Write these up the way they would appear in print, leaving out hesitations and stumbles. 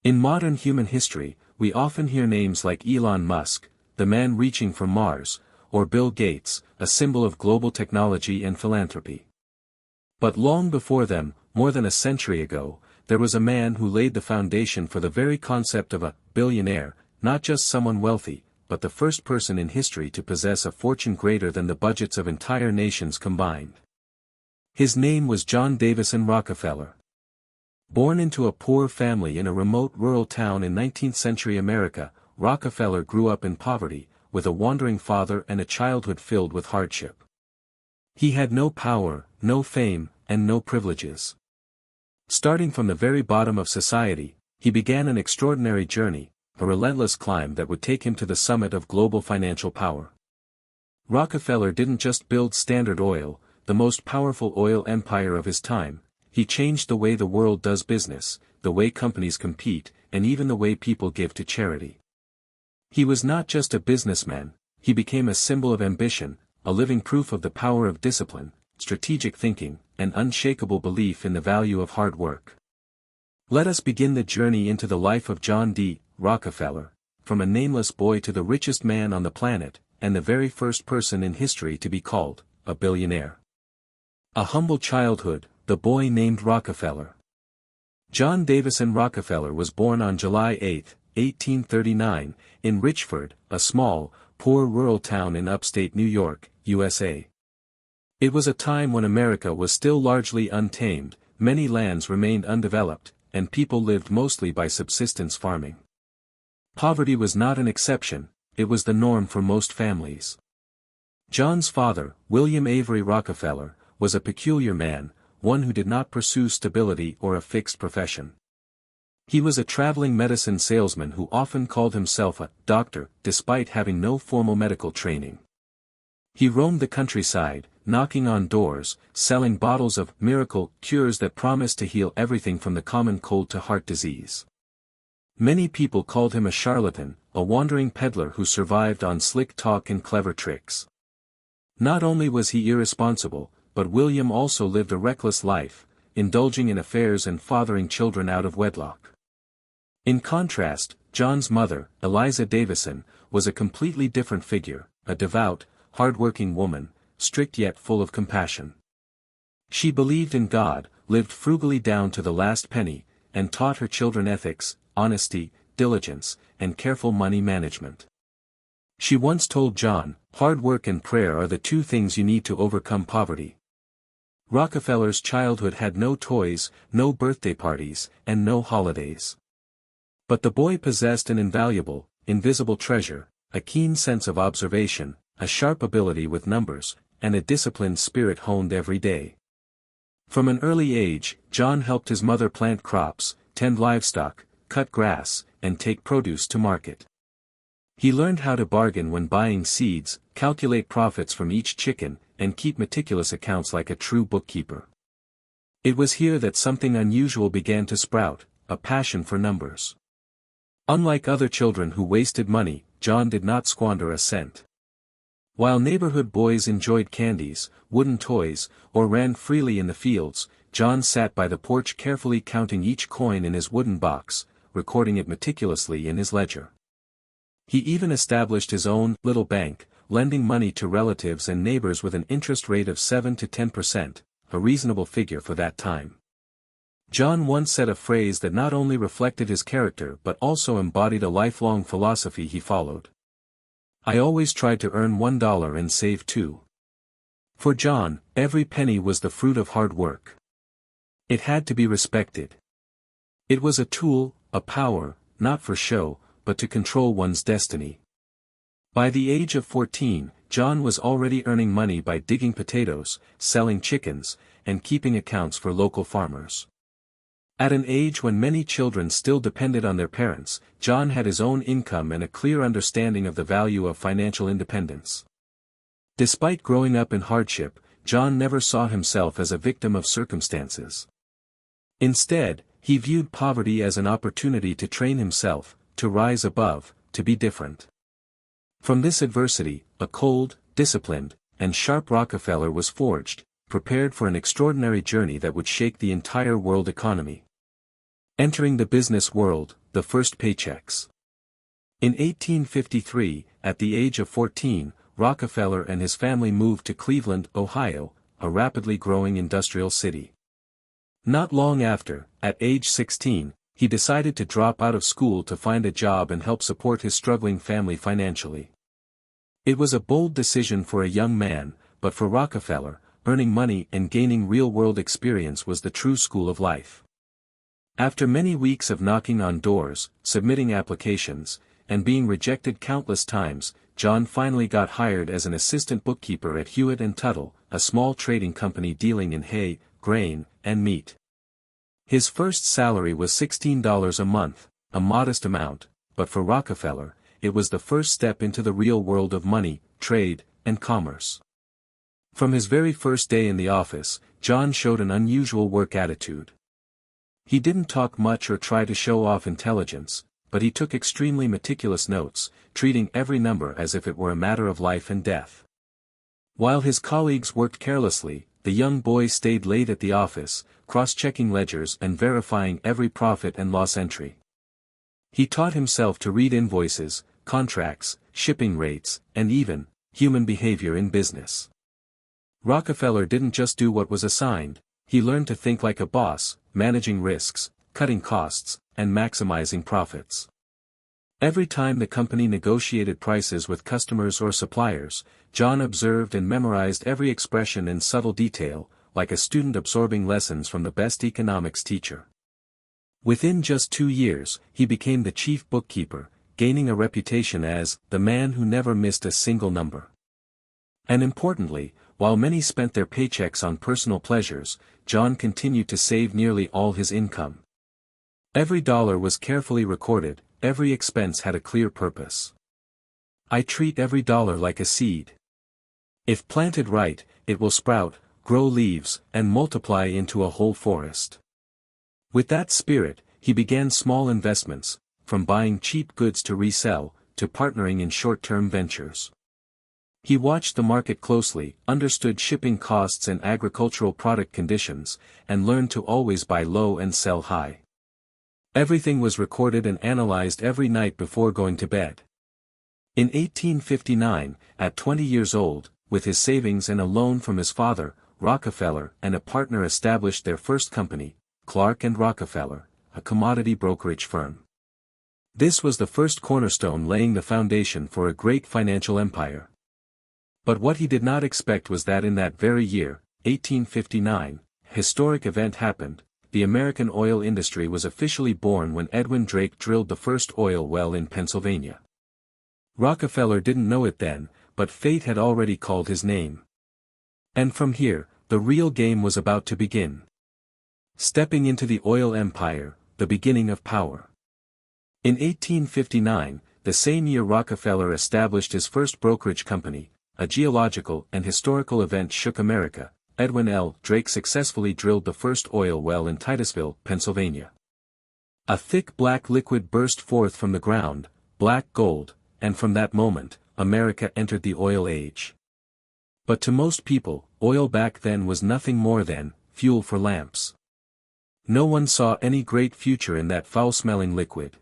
In modern human history, we often hear names like Elon Musk, the man reaching for Mars, or Bill Gates, a symbol of global technology and philanthropy. But long before them, more than a century ago, there was a man who laid the foundation for the very concept of a billionaire, not just someone wealthy, but the first person in history to possess a fortune greater than the budgets of entire nations combined. His name was John Davison Rockefeller. Born into a poor family in a remote rural town in 19th-century America, Rockefeller grew up in poverty, with a wandering father and a childhood filled with hardship. He had no power, no fame, and no privileges. Starting from the very bottom of society, he began an extraordinary journey, a relentless climb that would take him to the summit of global financial power. Rockefeller didn't just build Standard Oil, the most powerful oil empire of his time. He changed the way the world does business, the way companies compete, and even the way people give to charity. He was not just a businessman, he became a symbol of ambition, a living proof of the power of discipline, strategic thinking, and unshakable belief in the value of hard work. Let us begin the journey into the life of John D. Rockefeller, from a nameless boy to the richest man on the planet, and the very first person in history to be called a billionaire. A humble childhood, the boy named Rockefeller. John Davison Rockefeller was born on July 8, 1839, in Richford, a small, poor rural town in upstate New York, USA. It was a time when America was still largely untamed, many lands remained undeveloped, and people lived mostly by subsistence farming. Poverty was not an exception, it was the norm for most families. John's father, William Avery Rockefeller, was a peculiar man, one who did not pursue stability or a fixed profession. He was a traveling medicine salesman who often called himself a doctor, despite having no formal medical training. He roamed the countryside, knocking on doors, selling bottles of miracle cures that promised to heal everything from the common cold to heart disease. Many people called him a charlatan, a wandering peddler who survived on slick talk and clever tricks. Not only was he irresponsible, but William also lived a reckless life, indulging in affairs and fathering children out of wedlock. In contrast, John's mother, Eliza Davison, was a completely different figure, a devout, hard-working woman, strict yet full of compassion. She believed in God, lived frugally down to the last penny, and taught her children ethics, honesty, diligence, and careful money management. She once told John, "Hard work and prayer are the two things you need to overcome poverty." Rockefeller's childhood had no toys, no birthday parties, and no holidays. But the boy possessed an invaluable, invisible treasure, a keen sense of observation, a sharp ability with numbers, and a disciplined spirit honed every day. From an early age, John helped his mother plant crops, tend livestock, cut grass, and take produce to market. He learned how to bargain when buying seeds, calculate profits from each chicken, and keep meticulous accounts like a true bookkeeper. It was here that something unusual began to sprout, a passion for numbers. Unlike other children who wasted money, John did not squander a cent. While neighborhood boys enjoyed candies, wooden toys, or ran freely in the fields, John sat by the porch carefully counting each coin in his wooden box, recording it meticulously in his ledger. He even established his own little bank, lending money to relatives and neighbors with an interest rate of 7 to 10%, a reasonable figure for that time. John once said a phrase that not only reflected his character but also embodied a lifelong philosophy he followed. "I always tried to earn $1 and save 2. For John, every penny was the fruit of hard work. It had to be respected. It was a tool, a power, not for show, but to control one's destiny. By the age of 14, John was already earning money by digging potatoes, selling chickens, and keeping accounts for local farmers. At an age when many children still depended on their parents, John had his own income and a clear understanding of the value of financial independence. Despite growing up in hardship, John never saw himself as a victim of circumstances. Instead, he viewed poverty as an opportunity to train himself, to rise above, to be different. From this adversity, a cold, disciplined, and sharp Rockefeller was forged, prepared for an extraordinary journey that would shake the entire world economy. Entering the business world, the first paychecks. In 1853, at the age of 14, Rockefeller and his family moved to Cleveland, Ohio, a rapidly growing industrial city. Not long after, at age 16, he decided to drop out of school to find a job and help support his struggling family financially. It was a bold decision for a young man, but for Rockefeller, earning money and gaining real-world experience was the true school of life. After many weeks of knocking on doors, submitting applications, and being rejected countless times, John finally got hired as an assistant bookkeeper at Hewitt & Tuttle, a small trading company dealing in hay, grain, and meat. His first salary was $16 a month, a modest amount, but for Rockefeller, it was the first step into the real world of money, trade, and commerce. From his very first day in the office, John showed an unusual work attitude. He didn't talk much or try to show off intelligence, but he took extremely meticulous notes, treating every number as if it were a matter of life and death. While his colleagues worked carelessly, the young boy stayed late at the office, cross-checking ledgers and verifying every profit and loss entry. He taught himself to read invoices, contracts, shipping rates, and even human behavior in business. Rockefeller didn't just do what was assigned, he learned to think like a boss, managing risks, cutting costs, and maximizing profits. Every time the company negotiated prices with customers or suppliers, John observed and memorized every expression in subtle detail, like a student absorbing lessons from the best economics teacher. Within just 2 years, he became the chief bookkeeper, gaining a reputation as the man who never missed a single number. And importantly, while many spent their paychecks on personal pleasures, John continued to save nearly all his income. Every dollar was carefully recorded, every expense had a clear purpose. I treat every dollar like a seed. If planted right, it will sprout, grow leaves, and multiply into a whole forest. With that spirit, he began small investments, from buying cheap goods to resell, to partnering in short-term ventures. He watched the market closely, understood shipping costs and agricultural product conditions, and learned to always buy low and sell high. Everything was recorded and analyzed every night before going to bed. In 1859, at 20 years old, with his savings and a loan from his father, Rockefeller and a partner established their first company, Clark and Rockefeller, a commodity brokerage firm. This was the first cornerstone laying the foundation for a great financial empire. But what he did not expect was that in that very year, 1859, a historic event happened. The American oil industry was officially born when Edwin Drake drilled the first oil well in Pennsylvania. Rockefeller didn't know it then, but fate had already called his name. And from here, the real game was about to begin. Stepping into the oil empire, the beginning of power. In 1859, the same year Rockefeller established his first brokerage company, a geological and historical event shook America. Edwin L. Drake successfully drilled the first oil well in Titusville, Pennsylvania. A thick black liquid burst forth from the ground, black gold, and from that moment, America entered the oil age. But to most people, oil back then was nothing more than fuel for lamps. No one saw any great future in that foul-smelling liquid.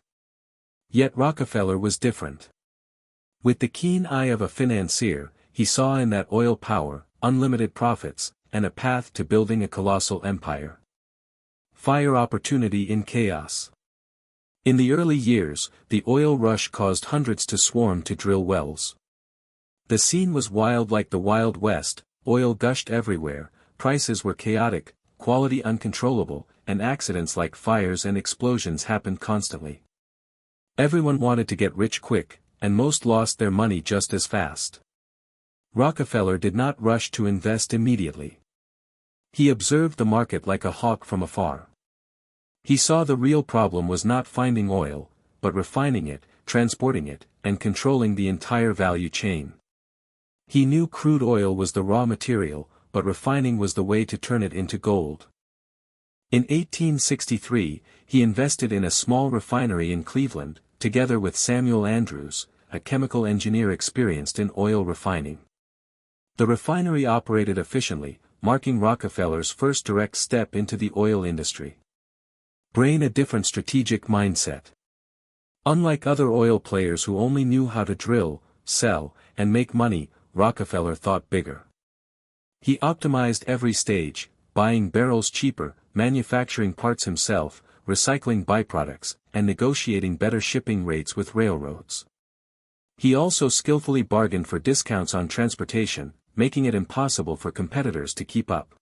Yet Rockefeller was different. With the keen eye of a financier, he saw in that oil power, unlimited profits, and a path to building a colossal empire. Fire opportunity in chaos. In the early years, the oil rush caused hundreds to swarm to drill wells. The scene was wild like the Wild West, oil gushed everywhere, prices were chaotic, quality uncontrollable, and accidents like fires and explosions happened constantly. Everyone wanted to get rich quick, and most lost their money just as fast. Rockefeller did not rush to invest immediately. He observed the market like a hawk from afar. He saw the real problem was not finding oil, but refining it, transporting it, and controlling the entire value chain. He knew crude oil was the raw material, but refining was the way to turn it into gold. In 1863, he invested in a small refinery in Cleveland, together with Samuel Andrews, a chemical engineer experienced in oil refining. The refinery operated efficiently, marking Rockefeller's first direct step into the oil industry. Brain a different strategic mindset. Unlike other oil players who only knew how to drill, sell, and make money, Rockefeller thought bigger. He optimized every stage, buying barrels cheaper, manufacturing parts himself, recycling byproducts, and negotiating better shipping rates with railroads. He also skillfully bargained for discounts on transportation, making it impossible for competitors to keep up.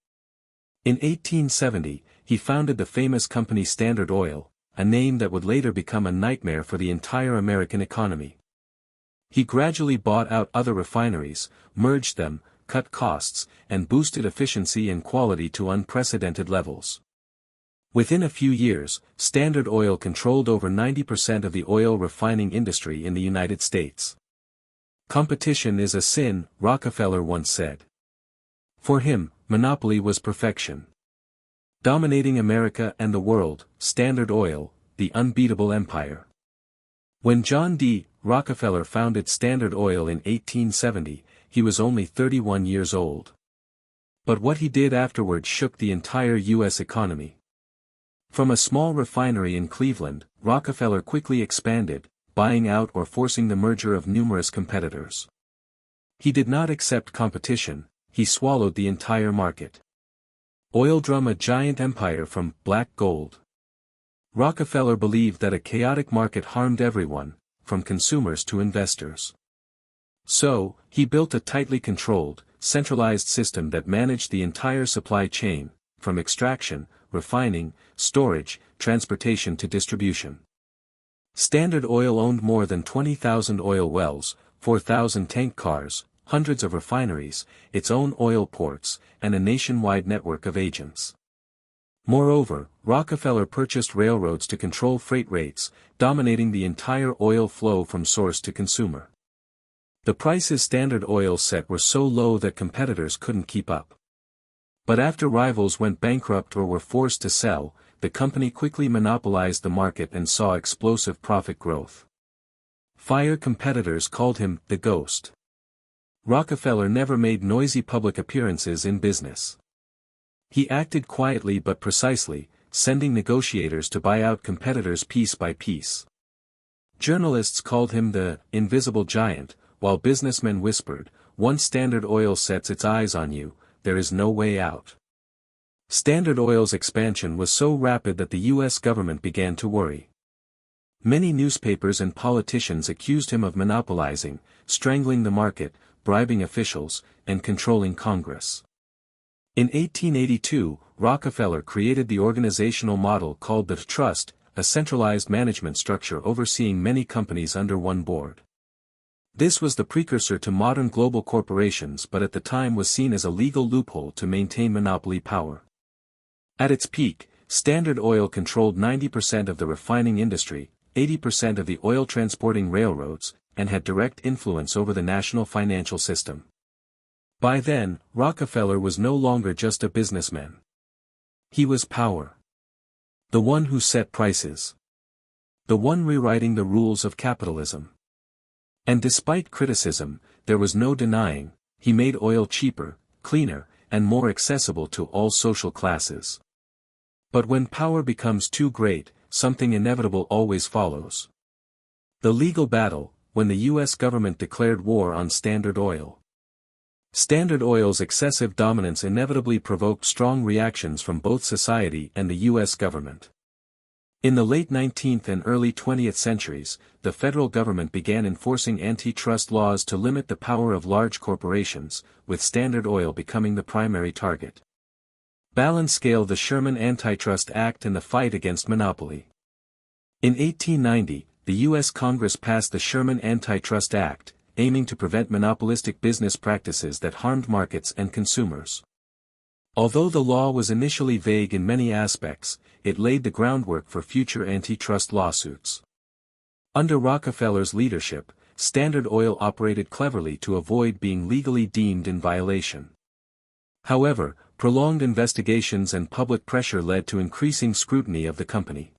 In 1870, he founded the famous company Standard Oil, a name that would later become a nightmare for the entire American economy. He gradually bought out other refineries, merged them, cut costs, and boosted efficiency and quality to unprecedented levels. Within a few years, Standard Oil controlled over 90% of the oil refining industry in the United States. Competition is a sin, Rockefeller once said. For him, monopoly was perfection. Dominating America and the world, Standard Oil, the unbeatable empire. When John D. Rockefeller founded Standard Oil in 1870, he was only 31 years old. But what he did afterward shook the entire U.S. economy. From a small refinery in Cleveland, Rockefeller quickly expanded, buying out or forcing the merger of numerous competitors. He did not accept competition, he swallowed the entire market. Oil drum a giant empire from black gold. Rockefeller believed that a chaotic market harmed everyone, from consumers to investors. So, he built a tightly controlled, centralized system that managed the entire supply chain, from extraction, refining, storage, transportation to distribution. Standard Oil owned more than 20,000 oil wells, 4,000 tank cars, hundreds of refineries, its own oil ports, and a nationwide network of agents. Moreover, Rockefeller purchased railroads to control freight rates, dominating the entire oil flow from source to consumer. The prices Standard Oil set were so low that competitors couldn't keep up. But after rivals went bankrupt or were forced to sell, the company quickly monopolized the market and saw explosive profit growth. Fire competitors called him the Ghost. Rockefeller never made noisy public appearances in business. He acted quietly but precisely, sending negotiators to buy out competitors piece by piece. Journalists called him the invisible giant, while businessmen whispered, "Once Standard Oil sets its eyes on you, there is no way out." Standard Oil's expansion was so rapid that the U.S. government began to worry. Many newspapers and politicians accused him of monopolizing, strangling the market, bribing officials, and controlling Congress. In 1882, Rockefeller created the organizational model called the trust, a centralized management structure overseeing many companies under one board. This was the precursor to modern global corporations but at the time was seen as a legal loophole to maintain monopoly power. At its peak, Standard Oil controlled 90% of the refining industry, 80% of the oil transporting railroads, and had direct influence over the national financial system. By then, Rockefeller was no longer just a businessman. He was power. The one who set prices. The one rewriting the rules of capitalism. And despite criticism, there was no denying, he made oil cheaper, cleaner, and more accessible to all social classes. But when power becomes too great, something inevitable always follows. The legal battle, when the U.S. government declared war on Standard Oil. Standard Oil's excessive dominance inevitably provoked strong reactions from both society and the U.S. government. In the late 19th and early 20th centuries, the federal government began enforcing antitrust laws to limit the power of large corporations, with Standard Oil becoming the primary target. Balance scale the Sherman Antitrust Act and the fight against monopoly. In 1890, the U.S. Congress passed the Sherman Antitrust Act, aiming to prevent monopolistic business practices that harmed markets and consumers. Although the law was initially vague in many aspects, it laid the groundwork for future antitrust lawsuits. Under Rockefeller's leadership, Standard Oil operated cleverly to avoid being legally deemed in violation. However, prolonged investigations and public pressure led to increasing scrutiny of the company.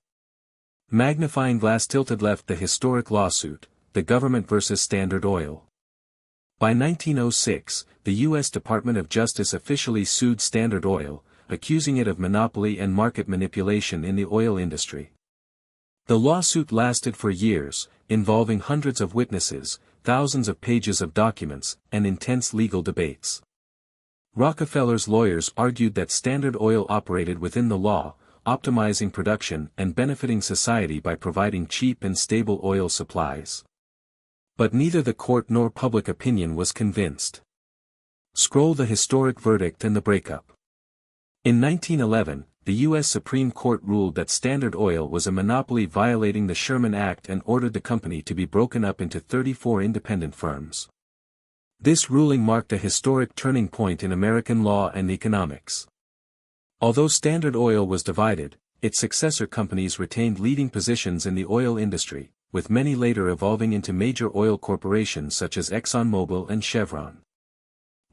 Magnifying glass tilted left the historic lawsuit, the government versus Standard Oil. By 1906, the U.S. Department of Justice officially sued Standard Oil, accusing it of monopoly and market manipulation in the oil industry. The lawsuit lasted for years, involving hundreds of witnesses, thousands of pages of documents, and intense legal debates. Rockefeller's lawyers argued that Standard Oil operated within the law, optimizing production and benefiting society by providing cheap and stable oil supplies. But neither the court nor public opinion was convinced. Scroll the historic verdict and the breakup. In 1911, the U.S. Supreme Court ruled that Standard Oil was a monopoly violating the Sherman Act and ordered the company to be broken up into 34 independent firms. This ruling marked a historic turning point in American law and economics. Although Standard Oil was divided, its successor companies retained leading positions in the oil industry, with many later evolving into major oil corporations such as ExxonMobil and Chevron.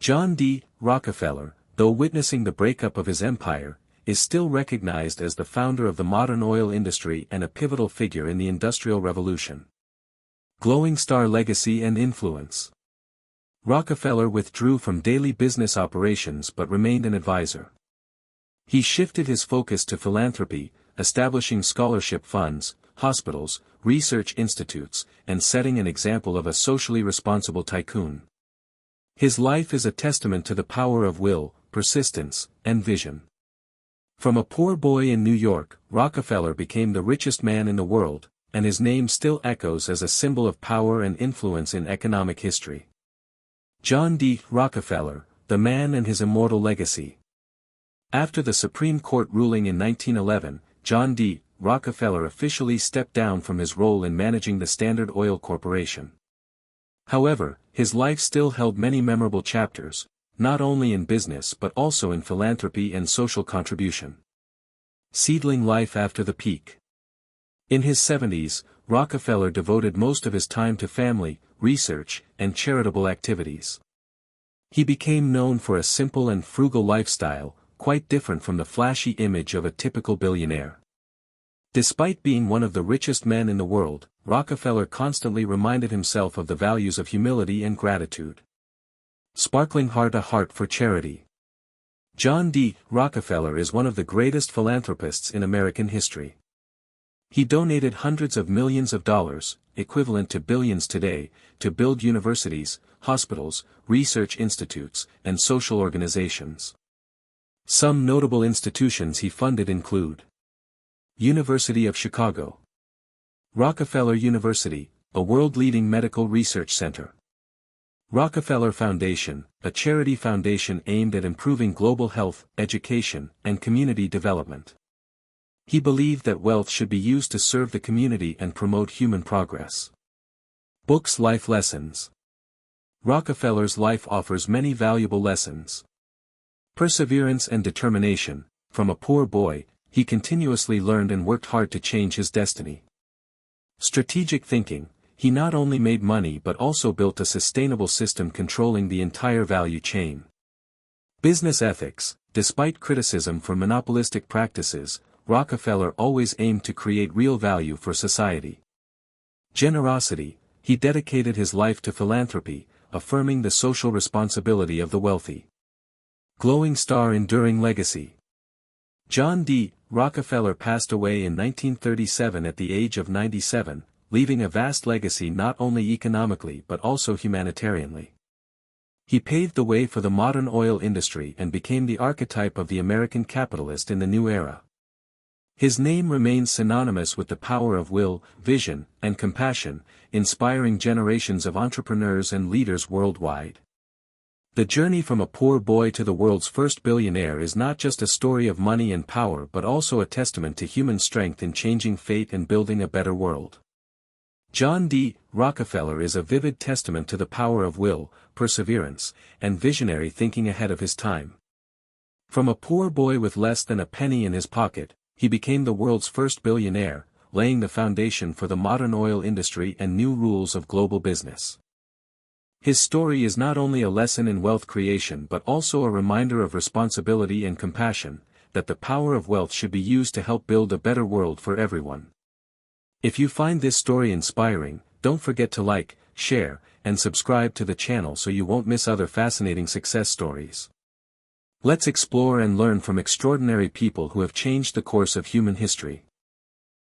John D. Rockefeller, though witnessing the breakup of his empire, is still recognized as the founder of the modern oil industry and a pivotal figure in the Industrial Revolution. Glowing star legacy and influence. Rockefeller withdrew from daily business operations but remained an advisor. He shifted his focus to philanthropy, establishing scholarship funds, hospitals, research institutes, and setting an example of a socially responsible tycoon. His life is a testament to the power of will, persistence, and vision. From a poor boy in New York, Rockefeller became the richest man in the world, and his name still echoes as a symbol of power and influence in economic history. John D. Rockefeller, the man and his immortal legacy. After the Supreme Court ruling in 1911, John D. Rockefeller officially stepped down from his role in managing the Standard Oil Corporation. However, his life still held many memorable chapters, not only in business but also in philanthropy and social contribution. Seedling life after the peak. In his 70s, Rockefeller devoted most of his time to family, research, and charitable activities. He became known for a simple and frugal lifestyle, quite different from the flashy image of a typical billionaire. Despite being one of the richest men in the world, Rockefeller constantly reminded himself of the values of humility and gratitude. Sparkling heart-to-heart for charity. John D. Rockefeller is one of the greatest philanthropists in American history. He donated hundreds of millions of dollars, equivalent to billions today, to build universities, hospitals, research institutes, and social organizations. Some notable institutions he funded include University of Chicago, Rockefeller University, a world-leading medical research center, Rockefeller Foundation, a charity foundation aimed at improving global health, education, and community development. He believed that wealth should be used to serve the community and promote human progress. Books. Life lessons. Rockefeller's life offers many valuable lessons. Perseverance and determination. From a poor boy, he continuously learned and worked hard to change his destiny. Strategic thinking. He not only made money but also built a sustainable system controlling the entire value chain. Business ethics. Despite criticism for monopolistic practices, Rockefeller always aimed to create real value for society. Generosity. He dedicated his life to philanthropy, affirming the social responsibility of the wealthy. Glowing star enduring legacy. John D. Rockefeller passed away in 1937 at the age of 97, leaving a vast legacy not only economically but also humanitarianly. He paved the way for the modern oil industry and became the archetype of the American capitalist in the new era. His name remains synonymous with the power of will, vision, and compassion, inspiring generations of entrepreneurs and leaders worldwide. The journey from a poor boy to the world's first billionaire is not just a story of money and power but also a testament to human strength in changing fate and building a better world. John D. Rockefeller is a vivid testament to the power of will, perseverance, and visionary thinking ahead of his time. From a poor boy with less than a penny in his pocket, he became the world's first billionaire, laying the foundation for the modern oil industry and new rules of global business. His story is not only a lesson in wealth creation but also a reminder of responsibility and compassion, that the power of wealth should be used to help build a better world for everyone. If you find this story inspiring, don't forget to like, share, and subscribe to the channel so you won't miss other fascinating success stories. Let's explore and learn from extraordinary people who have changed the course of human history.